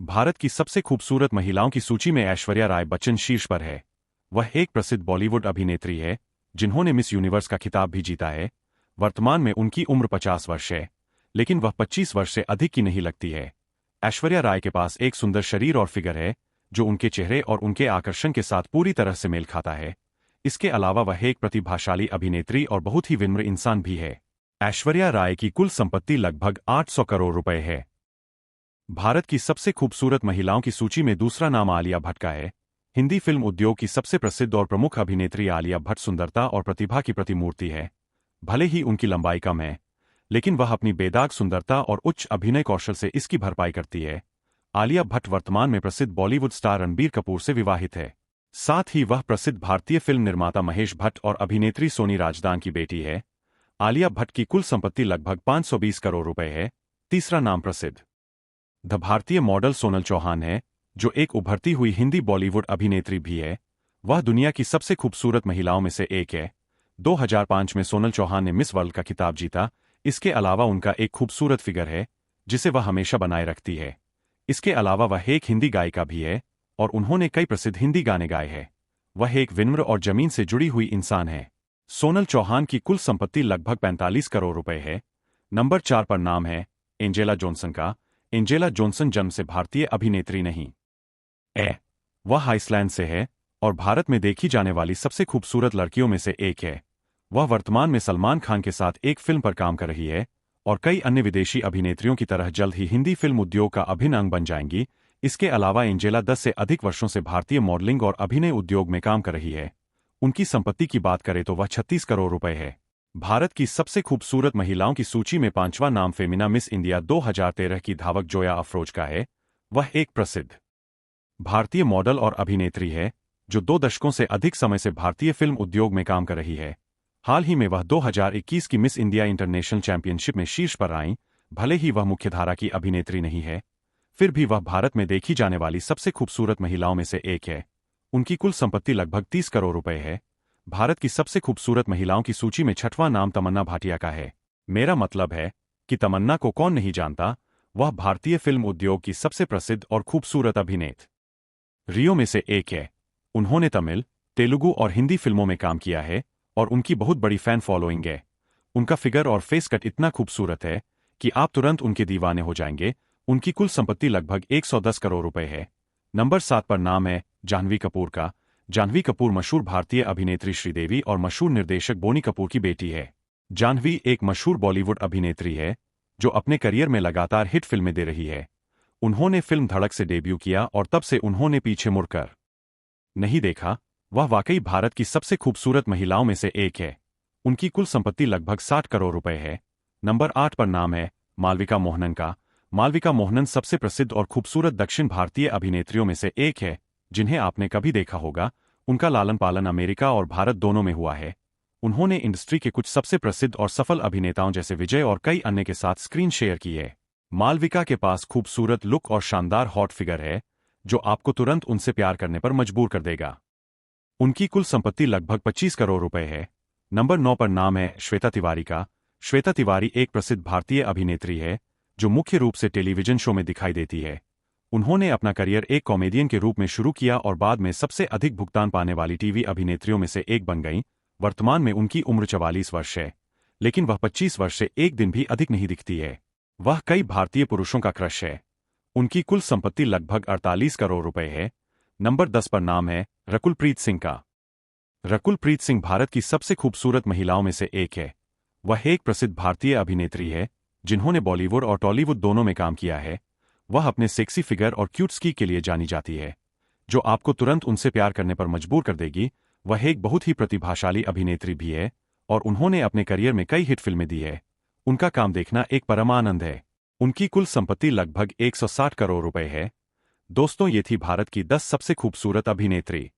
भारत की सबसे खूबसूरत महिलाओं की सूची में ऐश्वर्या राय बच्चन शीर्ष पर है। वह एक प्रसिद्ध बॉलीवुड अभिनेत्री है जिन्होंने मिस यूनिवर्स का खिताब भी जीता है। वर्तमान में उनकी उम्र 50 वर्ष है, लेकिन वह 25 वर्ष से अधिक की नहीं लगती है। ऐश्वर्या राय के पास एक सुंदर शरीर और फिगर है जो उनके चेहरे और उनके आकर्षण के साथ पूरी तरह से मेल खाता है। इसके अलावा वह एक प्रतिभाशाली अभिनेत्री और बहुत ही विनम्र इंसान भी है। ऐश्वर्या राय की कुल संपत्ति लगभग 800 करोड़ रुपए है। भारत की सबसे खूबसूरत महिलाओं की सूची में दूसरा नाम आलिया भट्ट का है। हिंदी फिल्म उद्योग की सबसे प्रसिद्ध और प्रमुख अभिनेत्री आलिया भट्ट सुंदरता और प्रतिभा की प्रतिमूर्ति है। भले ही उनकी लंबाई कम है, लेकिन वह अपनी बेदाग सुंदरता और उच्च अभिनय कौशल से इसकी भरपाई करती है। आलिया भट्ट वर्तमान में प्रसिद्ध बॉलीवुड स्टार रणबीर कपूर से विवाहित है। साथ ही वह प्रसिद्ध भारतीय फिल्म निर्माता महेश भट्ट और अभिनेत्री सोनी राजदान की बेटी है। आलिया भट्ट की कुल संपत्ति लगभग 520 करोड़ रुपए है। तीसरा नाम प्रसिद्ध द भारतीय मॉडल सोनल चौहान है, जो एक उभरती हुई हिंदी बॉलीवुड अभिनेत्री भी है। वह दुनिया की सबसे खूबसूरत महिलाओं में से एक है। 2005 में सोनल चौहान ने मिस वर्ल्ड का खिताब जीता। इसके अलावा उनका एक खूबसूरत फिगर है जिसे वह हमेशा बनाए रखती है। इसके अलावा वह एक हिंदी गायिका भी है और उन्होंने कई प्रसिद्ध हिंदी गाने गाए हैं। वह एक विनम्र और जमीन से जुड़ी हुई इंसान है। सोनल चौहान की कुल संपत्ति लगभग 45 करोड़ रुपए है। नंबर 4 पर नाम है एंजेला जॉनसन का। एंजेला जॉनसन जन्म से भारतीय अभिनेत्री नहीं वह आइसलैंड से है और भारत में देखी जाने वाली सबसे खूबसूरत लड़कियों में से एक है। वह वर्तमान में सलमान खान के साथ एक फिल्म पर काम कर रही है और कई अन्य विदेशी अभिनेत्रियों की तरह जल्द ही हिंदी फिल्म उद्योग का अभिन्न अंग बन जाएंगी। इसके अलावा एंजेला 10 से अधिक वर्षों से भारतीय मॉडलिंग और अभिनय उद्योग में काम कर रही है। उनकी संपत्ति की बात करें तो वह 36 करोड़ रुपए है। भारत की सबसे खूबसूरत महिलाओं की सूची में 5वां नाम फेमिना मिस इंडिया 2013 की धावक जोया अफरोज का है। वह एक प्रसिद्ध भारतीय मॉडल और अभिनेत्री है जो 2 दशकों से अधिक समय से भारतीय फिल्म उद्योग में काम कर रही है। हाल ही में वह 2021 की मिस इंडिया इंटरनेशनल चैंपियनशिप में शीर्ष पर आईं। भले ही वह मुख्यधारा की अभिनेत्री नहीं है, फिर भी वह भारत में देखी जाने वाली सबसे खूबसूरत महिलाओं में से एक है। उनकी कुल संपत्ति लगभग 30 करोड़ रुपए है। भारत की सबसे खूबसूरत महिलाओं की सूची में 6वां नाम तमन्ना भाटिया का है। मेरा मतलब है कि तमन्ना को कौन नहीं जानता। वह भारतीय फिल्म उद्योग की सबसे प्रसिद्ध और खूबसूरत अभिनेत्रियों में से एक है। उन्होंने तमिल, तेलुगु और हिंदी फिल्मों में काम किया है और उनकी बहुत बड़ी फैन फॉलोइंग है। उनका फिगर और फेस कट इतना खूबसूरत है कि आप तुरंत उनके दीवाने हो जाएंगे। उनकी कुल संपत्ति लगभग 110 करोड़ रुपए है। नंबर 7 पर नाम है जाह्नवी कपूर का। जाह्नवी कपूर मशहूर भारतीय अभिनेत्री श्रीदेवी और मशहूर निर्देशक बोनी कपूर की बेटी है। जाह्नवी एक मशहूर बॉलीवुड अभिनेत्री है जो अपने करियर में लगातार हिट फिल्में दे रही है। उन्होंने फिल्म धड़क से डेब्यू किया और तब से उन्होंने पीछे मुड़कर नहीं देखा। वह वाकई भारत की सबसे खूबसूरत महिलाओं में से एक है। उनकी कुल संपत्ति लगभग 60 करोड़ रुपए है। नंबर 8 पर नाम है मालविका मोहनन का। मालविका मोहनन सबसे प्रसिद्ध और खूबसूरत दक्षिण भारतीय अभिनेत्रियों में से एक है जिन्हें आपने कभी देखा होगा। उनका लालन पालन अमेरिका और भारत दोनों में हुआ है। उन्होंने इंडस्ट्री के कुछ सबसे प्रसिद्ध और सफल अभिनेताओं जैसे विजय और कई अन्य के साथ स्क्रीन शेयर की है। मालविका के पास खूबसूरत लुक और शानदार हॉट फिगर है जो आपको तुरंत उनसे प्यार करने पर मजबूर कर देगा। उनकी कुल संपत्ति लगभग 25 करोड़ रुपए है। नंबर 9 पर नाम है श्वेता तिवारी का। श्वेता तिवारी एक प्रसिद्ध भारतीय अभिनेत्री है जो मुख्य रूप से टेलीविजन शो में दिखाई देती है। उन्होंने अपना करियर एक कॉमेडियन के रूप में शुरू किया और बाद में सबसे अधिक भुगतान पाने वाली टीवी अभिनेत्रियों में से एक बन गईं। वर्तमान में उनकी उम्र 44 वर्ष है, लेकिन वह 25 वर्ष से एक दिन भी अधिक नहीं दिखती है। वह कई भारतीय पुरुषों का क्रश है। उनकी कुल संपत्ति लगभग 48 करोड़ रुपए है। नंबर 10 पर नाम है रकुलप्रीत सिंह का। रकुलप्रीत सिंह भारत की सबसे खूबसूरत महिलाओं में से एक है। वह एक प्रसिद्ध भारतीय अभिनेत्री है जिन्होंने बॉलीवुड और टॉलीवुड दोनों में काम किया है। वह अपने सेक्सी फिगर और क्यूट स्की के लिए जानी जाती है जो आपको तुरंत उनसे प्यार करने पर मजबूर कर देगी। वह एक बहुत ही प्रतिभाशाली अभिनेत्री भी है और उन्होंने अपने करियर में कई हिट फिल्में दी है। उनका काम देखना एक परम आनंद है। उनकी कुल संपत्ति लगभग 160 करोड़ रुपए है। दोस्तों, ये थी भारत की 10 सबसे खूबसूरत अभिनेत्री।